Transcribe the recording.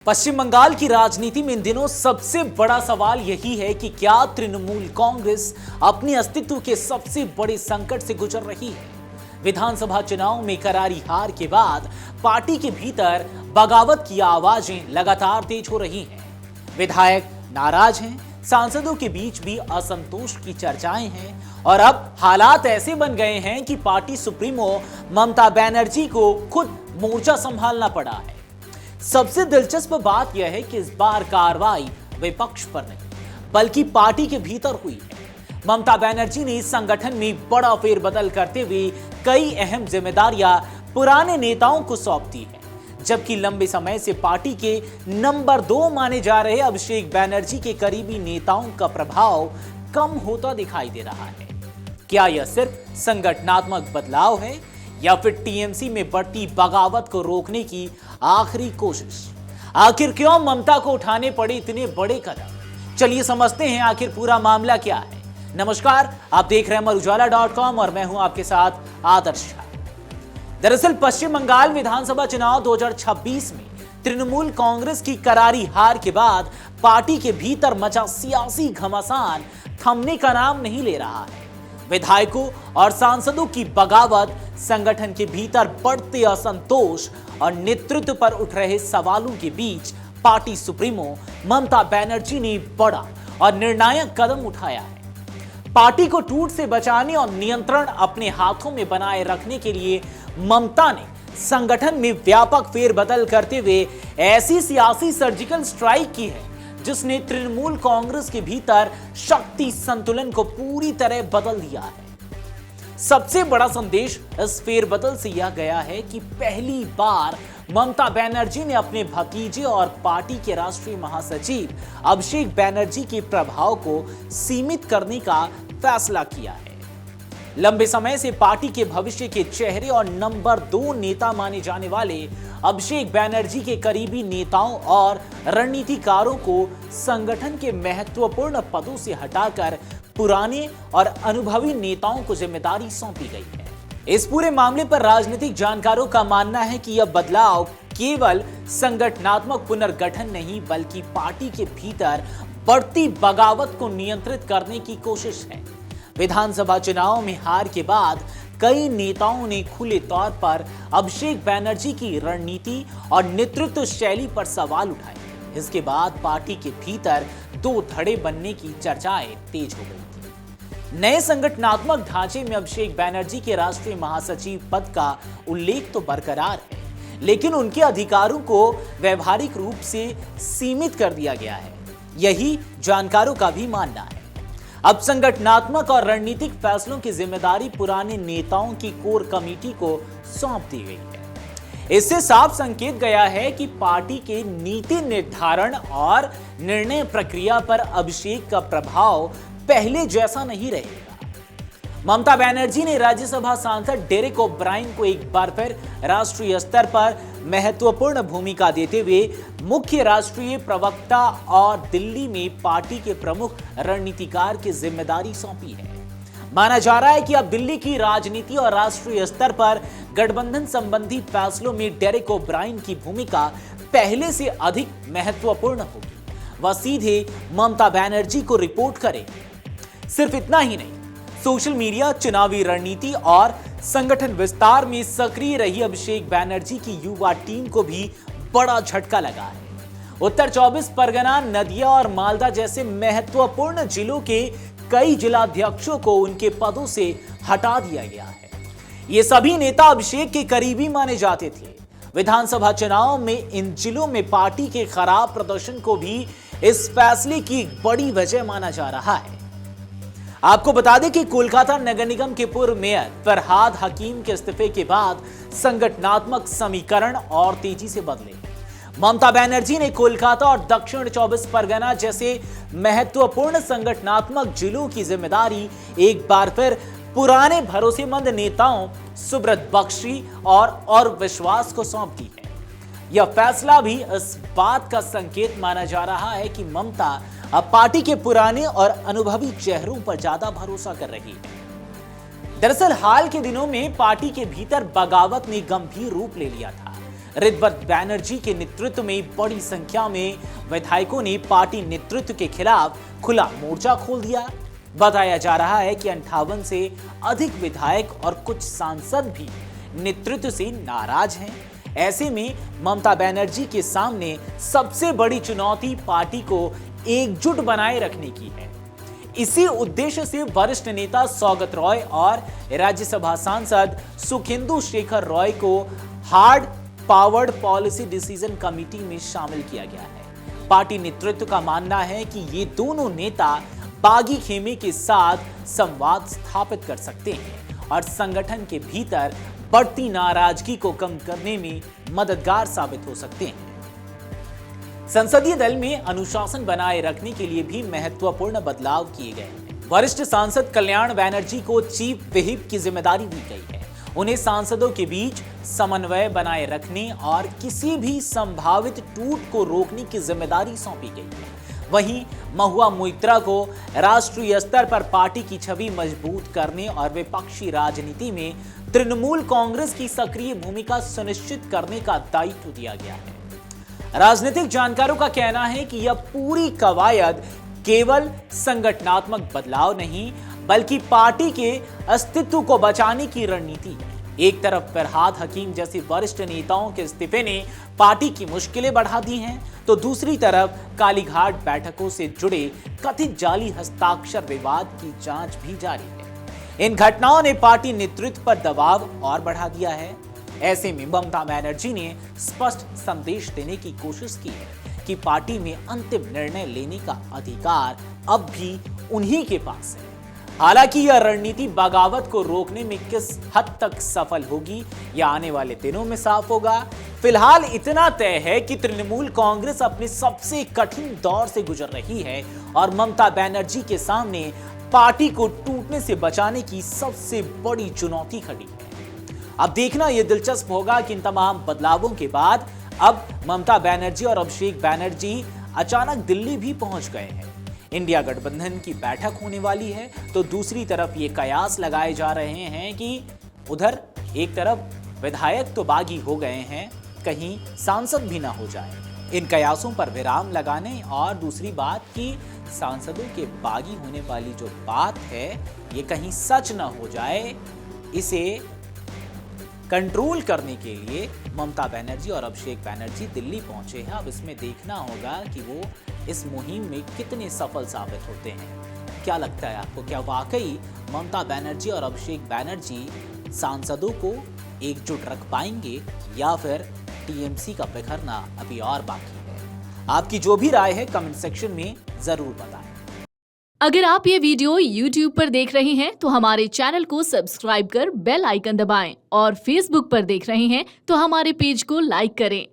पश्चिम बंगाल की राजनीति में इन दिनों सबसे बड़ा सवाल यही है कि क्या तृणमूल कांग्रेस अपने अस्तित्व के सबसे बड़े संकट से गुजर रही है। विधानसभा चुनाव में करारी हार के बाद पार्टी के भीतर बगावत की आवाजें लगातार तेज हो रही हैं। विधायक नाराज हैं, सांसदों के बीच भी असंतोष की चर्चाएं हैं और अब हालात ऐसे बन गए हैं कि पार्टी सुप्रीमो ममता बनर्जी को खुद मोर्चा संभालना पड़ा है। सबसे दिलचस्प बात यह है कि इस बार कार्रवाई विपक्ष पर नहीं बल्कि पार्टी के भीतर हुई है। ममता बनर्जी ने इस संगठन में बड़ा फेरबदल करते हुए कई अहम जिम्मेदारियां पुराने नेताओं को सौंप दी है, जबकि लंबे समय से पार्टी के नंबर 2 माने जा रहे अभिषेक बनर्जी के करीबी नेताओं का प्रभाव कम होता दिखाई दे रहा है। क्या यह सिर्फ संगठनात्मक बदलाव है या फिर टीएमसी में बढ़ती बगावत को रोकने की आखिरी कोशिश? आखिर क्यों ममता को उठाने पड़े इतने बड़े कदम? चलिए समझते हैं आखिर पूरा मामला क्या है। नमस्कार, आप देख रहे हैं अमरुजाला.com और मैं हूं आपके साथ आदर्श। दरअसल पश्चिम बंगाल विधानसभा चुनाव 2026 में तृणमूल कांग्रेस की करारी हार के बाद पार्टी के भीतर मचा सियासी घमासान थमने का नाम नहीं ले रहा है। विधायकों और सांसदों की बगावत, संगठन के भीतर बढ़ते असंतोष और नेतृत्व पर उठ रहे सवालों के बीच पार्टी सुप्रीमो ममता बनर्जी ने बड़ा और निर्णायक कदम उठाया है। पार्टी को टूट से बचाने और नियंत्रण अपने हाथों में बनाए रखने के लिए ममता ने संगठन में व्यापक फेरबदल करते हुए ऐसी सियासी सर्जिकल स्ट्राइक की है जिसने तृणमूल कांग्रेस के भीतर शक्ति संतुलन को पूरी तरह बदल दिया है। सबसे बड़ा संदेश इस फेरबदल से यह गया है कि पहली बार ममता बनर्जी ने अपने भतीजे और पार्टी के राष्ट्रीय महासचिव अभिषेक बनर्जी के प्रभाव को सीमित करने का फैसला किया है। लंबे समय से पार्टी के भविष्य के चेहरे और नंबर 2 नेता माने जाने वाले अभिषेक बनर्जी के करीबी नेताओं और रणनीतिकारों को संगठन के महत्वपूर्ण पदों से हटाकर पुराने और अनुभवी नेताओं को जिम्मेदारी सौंपी गई है। इस पूरे मामले पर राजनीतिक जानकारों का मानना है कि यह बदलाव केवल संगठनात्मक पुनर्गठन नहीं बल्कि पार्टी के भीतर बढ़ती बगावत को नियंत्रित करने की कोशिश है। विधानसभा चुनाव में हार के बाद कई नेताओं ने खुले तौर पर अभिषेक बनर्जी की रणनीति और नेतृत्व शैली पर सवाल उठाए। इसके बाद पार्टी के भीतर 2 धड़े बनने की चर्चाएं तेज हो गई थी। नए संगठनात्मक ढांचे में अभिषेक बनर्जी के राष्ट्रीय महासचिव पद का उल्लेख तो बरकरार है, लेकिन उनके अधिकारों को व्यवहारिक रूप से सीमित कर दिया गया है। यही जानकारों का भी मानना है। अब संगठनात्मक और रणनीतिक फैसलों की जिम्मेदारी पुराने नेताओं की कोर कमेटी को सौंप दी गई है। इससे साफ संकेत गया है कि पार्टी के नीति निर्धारण और निर्णय प्रक्रिया पर अभिषेक का प्रभाव पहले जैसा नहीं रहेगा। ममता बनर्जी ने राज्यसभा सांसद डेरेक ओब्रायन को एक बार फिर राष्ट्रीय स्तर पर महत्वपूर्ण भूमिका देते हुए मुख्य राष्ट्रीय प्रवक्ता और दिल्ली में पार्टी के प्रमुख रणनीतिकार की जिम्मेदारी सौंपी है। माना जा रहा है कि अब दिल्ली की राजनीति और राष्ट्रीय स्तर पर गठबंधन संबंधी फैसलों में डेरेक ओब्रायन की भूमिका पहले से अधिक महत्वपूर्ण होगी। वह सीधे ममता बनर्जी को रिपोर्ट करेंगे। सिर्फ इतना ही नहीं, सोशल मीडिया, चुनावी रणनीति और संगठन विस्तार में सक्रिय रही अभिषेक बनर्जी की युवा टीम को भी बड़ा झटका लगा है। उत्तर 24 परगना, नदिया और मालदा जैसे महत्वपूर्ण जिलों के कई जिलाध्यक्षों को उनके पदों से हटा दिया गया है। ये सभी नेता अभिषेक के करीबी माने जाते थे। विधानसभा चुनाव में इन जिलों में पार्टी के खराब प्रदर्शन को भी इस फैसले की एक बड़ी वजह माना जा रहा है। आपको बता दें कि कोलकाता नगर निगम के पूर्व मेयर फरहाद हकीम के इस्तीफे के बाद संगठनात्मक समीकरण और तेजी से बदले। ममता बनर्जी ने कोलकाता और दक्षिण 24 परगना जैसे महत्वपूर्ण संगठनात्मक जिलों की जिम्मेदारी एक बार फिर पुराने भरोसेमंद नेताओं सुब्रत बख्शी और विश्वास को सौंप दी है। यह फैसला भी इस बात का संकेत माना जा रहा है कि ममता अब पार्टी के पुराने और अनुभवी चेहरों पर ज्यादा भरोसा कर रही है। दरअसल हाल के दिनों में पार्टी के भीतर बगावत ने गंभीर रूप ले लिया था। ऋतव्रत बैनर्जी के नेतृत्व में बड़ी संख्या में विधायकों ने पार्टी नेतृत्व के खिलाफ खुला मोर्चा खोल दिया। बताया जा रहा है कि 58 से अधिक विधायक और कुछ सांसद भी नेतृत्व से नाराज हैं। ऐसे में ममता बनर्जी के सामने सबसे बड़ी चुनौती पार्टी को एकजुट बनाए रखने की है। इसी उद्देश्य से वरिष्ठ नेता सौगत रॉय और राज्यसभा सांसद सुखेंदु शेखर रॉय को hard powered policy decision committee में शामिल किया गया है। पार्टी नेतृत्व का मानना है कि ये दोनों नेता बागी खेमे के साथ संवाद स्थापित कर सकते हैं और संगठन के भीतर बढ़ती नाराजगी को कम करने में मददगार साबित हो सकते हैं। संसदीय दल में अनुशासन बनाए रखने के लिए भी महत्वपूर्ण बदलाव किए गए हैं। वरिष्ठ सांसद कल्याण बनर्जी को चीफ व्हिप की जिम्मेदारी दी गई है। उन्हें सांसदों के बीच समन्वय बनाए रखने और किसी भी संभावित टूट को रोकने की जिम्मेदारी सौंपी गई है। वहीं महुआ मोइत्रा को राष्ट्रीय स्तर पर पार्टी की छवि मजबूत करने और विपक्षी राजनीति में तृणमूल कांग्रेस की सक्रिय भूमिका सुनिश्चित करने का दायित्व दिया गया है। राजनीतिक जानकारों का कहना है कि यह पूरी कवायद केवल संगठनात्मक बदलाव नहीं बल्कि पार्टी के अस्तित्व को बचाने की रणनीति है। एक तरफ फरहाद हकीम जैसे वरिष्ठ नेताओं के इस्तीफे ने पार्टी की मुश्किलें बढ़ा दी हैं, तो दूसरी तरफ कालीघाट बैठकों से जुड़े कथित जाली हस्ताक्षर विवाद की जांच भी जारी है। इन घटनाओं ने पार्टी नेतृत्व पर दबाव और बढ़ा दिया है। ऐसे में ममता बनर्जी ने स्पष्ट संदेश देने की कोशिश की है कि पार्टी में अंतिम निर्णय लेने का अधिकार अब भी उन्हीं के पास है। हालांकि यह रणनीति बगावत को रोकने में किस हद तक सफल होगी यह आने वाले दिनों में साफ होगा। फिलहाल इतना तय है कि तृणमूल कांग्रेस अपने सबसे कठिन दौर से गुजर रही है और ममता बनर्जी के सामने पार्टी को टूटने से बचाने की सबसे बड़ी चुनौती खड़ी है। अब देखना यह दिलचस्प होगा कि इन तमाम बदलावों के बाद अब ममता बनर्जी और अभिषेक बनर्जी अचानक दिल्ली भी पहुंच गए हैं। इंडिया गठबंधन की बैठक होने वाली है, तो दूसरी तरफ ये कयास लगाए जा रहे हैं कि उधर एक तरफ विधायक तो बागी हो गए हैं, कहीं सांसद भी ना हो जाए। इन कयासों पर विराम लगाने और दूसरी बात कि सांसदों के बागी होने वाली जो बात है ये कहीं सच ना हो जाए, इसे कंट्रोल करने के लिए ममता बनर्जी और अभिषेक बनर्जी दिल्ली पहुंचे हैं। अब इसमें देखना होगा कि वो इस मुहिम में कितने सफल साबित होते हैं। क्या लगता है आपको, क्या वाकई ममता बनर्जी और अभिषेक बनर्जी सांसदों को एकजुट रख पाएंगे या फिर टीएमसी का बिखरना अभी और बाकी है? आपकी जो भी राय है कमेंट सेक्शन में जरूर बताएं। अगर आप ये वीडियो YouTube पर देख रहे हैं तो हमारे चैनल को सब्सक्राइब कर बेल आइकन दबाएं और Facebook पर देख रहे हैं तो हमारे पेज को लाइक करें।